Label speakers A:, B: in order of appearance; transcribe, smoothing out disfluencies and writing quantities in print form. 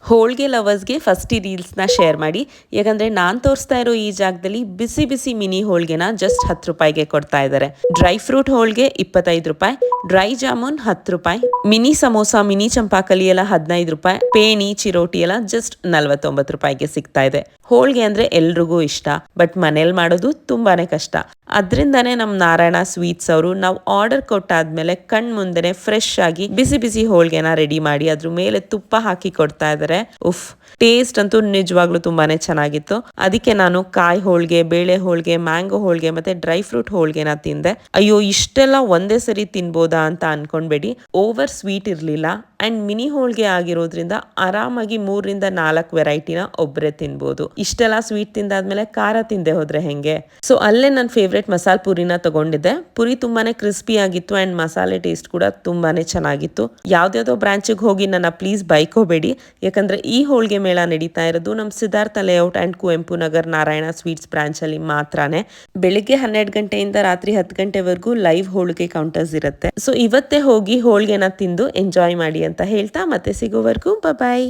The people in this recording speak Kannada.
A: ಹೋಳಿಗೆ ಲವರ್ಸ್ಗೆ ಫಸ್ಟ್ ಈ ರೀಲ್ಸ್ನ ಶೇರ್ ಮಾಡಿ. ಯಾಕಂದರೆ ನಾನು ತೋರಿಸ್ತಾ ಇರೋ ಈ ಜಾಗದಲ್ಲಿ ಬಿಸಿ ಬಿಸಿ ಮಿನಿ ಹೋಳಿಗೆನ ಜಸ್ಟ್ 10 ರೂಪಾಯಿಗೆ ಕೊಡ್ತಾ ಇದ್ದಾರೆ. ಡ್ರೈ ಫ್ರೂಟ್ ಹೋಳಿಗೆ 25 ರೂಪಾಯಿ, ಡ್ರೈ ಜಾಮೂನ್ 10 ರೂಪಾಯಿ, ಮಿನಿ ಸಮೋಸ ಮಿನಿ ಚಂಪಾಕಲಿ ಎಲ್ಲ 15 ರೂಪಾಯಿ, ಪೇಣಿ ಚಿರೋಟಿ ಎಲ್ಲ ಜಸ್ಟ್ 49 ರೂಪಾಯಿಗೆ ಸಿಗ್ತಾ ಇದೆ. ಹೋಳಿಗೆ ಅಂದರೆ ಎಲ್ರಿಗೂ ಇಷ್ಟ, ಬಟ್ ಮನೇಲಿ ಮಾಡೋದು ತುಂಬಾನೇ ಕಷ್ಟ. ಅದರಿಂದನೇ ನಮ್ಮ ನಾರಾಯಣ ಸ್ವೀಟ್ಸ್ ಅವರು ನಾವು ಆರ್ಡರ್ ಕೊಟ್ಟಾದ್ಮೇಲೆ ಕಣ್ ಮುಂದೆನೆ ಫ್ರೆಶ್ ಆಗಿ ಬಿಸಿ ಬಿಸಿ ಹೋಳಿಗೆನ ರೆಡಿ ಮಾಡಿ ಅದ್ರ ಮೇಲೆ ತುಪ್ಪ ಹಾಕಿ ಕೊಡ್ತಾ ಇದ್ದಾರೆ. ಉಫ್, ಟೇಸ್ಟ್ ಅಂತೂ ನಿಜವಾಗ್ಲೂ ತುಂಬಾನೇ ಚೆನ್ನಾಗಿತ್ತು. ಅದಕ್ಕೆ ನಾನು ಕಾಯಿ ಹೋಳಿಗೆ, ಬೇಳೆ ಹೋಳಿಗೆ, ಮ್ಯಾಂಗೋ ಹೋಳಿಗೆ ಮತ್ತೆ ಡ್ರೈ ಫ್ರೂಟ್ ಹೋಳಿಗೆನ ತಿಂದೆ. ಅಯ್ಯೋ, ಇಷ್ಟೆಲ್ಲ ಒಂದೇ ಸರಿ ತಿನ್ಬೋದಾ ಅಂತ ಅನ್ಕೊಂಡ್ಬೇಡಿ. ಓವರ್ ಸ್ವೀಟ್ ಇರಲಿಲ್ಲ ಅಂಡ್ ಮಿನಿ ಹೋಳಿಗೆ ಆಗಿರೋದ್ರಿಂದ ಆರಾಮಾಗಿ 3ರಿಂದ 4 ವೆರೈಟಿನ ಒಬ್ಬರೇ ತಿನ್ಬೋದು. ಇಷ್ಟೆಲ್ಲ ಸ್ವೀಟ್ ತಿಂದಾದ್ಮೇಲೆ ಖಾರ ತಿಂದೆ ಹೋದ್ರೆ ಹೆಂಗೆ? ಸೊ ಅಲ್ಲೇ ನನ್ನ ಫೇವ್ರೆಟ್ ಮಸಾಲೆ ಪುರಿನ ತಗೊಂಡಿದ್ದೆ. ಪುರಿ ತುಂಬಾನೇ ಕ್ರಿಸ್ಪಿ ಆಗಿತ್ತು ಅಂಡ್ ಮಸಾಲೆ ಟೇಸ್ಟ್ ಕೂಡ ತುಂಬಾನೇ ಚೆನ್ನಾಗಿತ್ತು. ಯಾವ್ದಾವ್ದೋ ಬ್ರಾಂಚಿಗೆ ಹೋಗಿ ನನ್ನ ಪ್ಲೀಸ್ ಬೈಕೋಬೇಡಿ, ಯಾಕಂದ್ರೆ ಈ ಹೋಳಿಗೆ ಮೇಳ ನಡೀತಾ ಇರೋದು ನಮ್ಮ Siddhartha layout and Kuvempu Nagar Narayana sweets branch ಅಲ್ಲಿ ಮಾತ್ರನೇ. ಬೆಳಿಗ್ಗೆ 12 ಗಂಟೆಯಿಂದ ರಾತ್ರಿ 10 ಗಂಟೆವರೆಗೂ ಲೈವ್ ಹೋಳಿಗೆ ಕೌಂಟರ್ಸ್ ಇರುತ್ತೆ. ಸೊ ಇವತ್ತೇ ಹೋಗಿ ಹೋಳಿಗೆನ ತಿಂದು ಎಂಜಾಯ್ ಮಾಡಿ ಅಂತ ಹೇಳ್ತಾ ಮತ್ತೆ ಸಿಗೋವರೆಗೂ ಬಾಯ್.